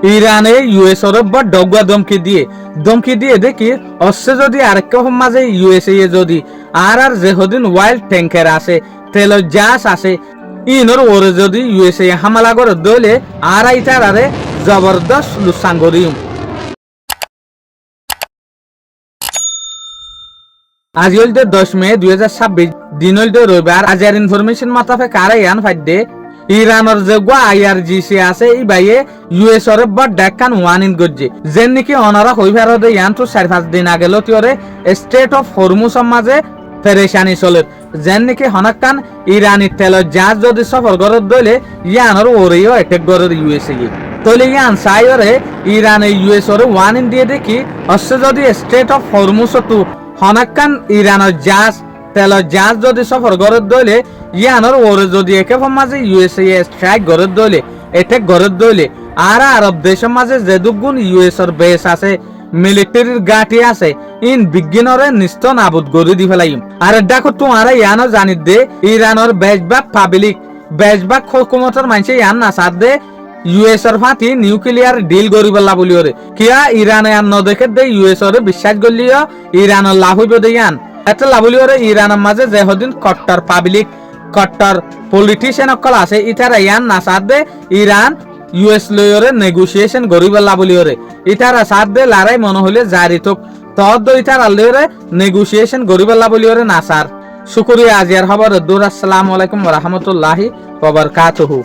ইরানে ইউএস ওর বড় ডগা ধমকি দিয়ে দেখি অস্ত্র যদি আরেক মাঝে ইউএসএ যদি আর যেহদিন ওয়াইল্ড ট্যাঙ্কার আছে তেল জাহাজ আছে ইনর ওরে যদি ইউএসএ হামলা করে দলে আর আইতার আরে জবরদস্ত লুসাঙ্গরিম। আজ হইল 10 মে 2026 দিন হইল রবিবার। আজের ইনফরমেশন মাতাফে কারে ইয়ান ফাইদে ইরানের যে আইআরজিসি আছে এই বাইয়ে ইউএস ওর বড় ডাক্কান ওয়ার্নিং গজ্জে যেন নাকি অনারা হই ফেরদে ইয়ান তো 4-5 দিন আগে লতিওরে স্টেট অফ হরমুজ মাঝে পেরেশানি চলে যেন নাকি হনাক্কান ইরানি তেল জাহাজ যদি সফর করে দলে ইয়ানোর ওরেও অ্যাটাক করে ইউএসএ তলে ইয়ান সাইরে ইরানে ইউএস ওর ওয়ার্নিং দিয়ে দেখি অস্ত্র যদি স্টেট অফ হরমুজ তো হনাক্কান ইরানের জাহাজ তেল জাহাজ যদি সফর করে দলে ইয়ানোর ওরে যদি একে মাঝে ইউএসএ স্ট্রাইক করে দলে অ্যাটাক করে দলে আর আরব দেশের মাঝে যে দুগুণ ইউএস এর বেস আছে মিলিটারির গাঁটি আছে ইন বিজ্ঞানরে নিস্ত নাবুদ করে দি ফেলাইম। আর দেখো তোমারা ইয়ানো জানি দে ইরানের বেশভাগ পাবলিক বেশভাগ হুকুমতের মানুষ ইয়ান না সাথ দে ইউএস এর ফাঁতি নিউক্লিয়ার ডিল করি পেলা বলি ওরে কিয়া ইরানে আর নদেখে দে ইউএস ওরে বিশ্বাস করলিও ইরানের লাভ হইব দে ইয়ান এত লাভ বলি ওরে ইরানের মাঝে যে হদিন কট্টর পাবলিক কট্টর পলিটিশিয়ান অকল আছে ইতারা ইয়ান না সাথ দে ইরান ইউএস লয়রে নেগোসিয়েশন করি পেলা বলি ওরে ইতারা সাথ দে লড়াই মনে হলে জারি তোক তদ ইতারা লয়রে নেগোসিয়েশন করি পেলা বলি ওরে না স্যার। শুকরিয়া আজিয়ার খবর দূর। আসসালামু আলাইকুম ওয়া রাহমাতুল্লাহি ওয়া বারাকাতুহু।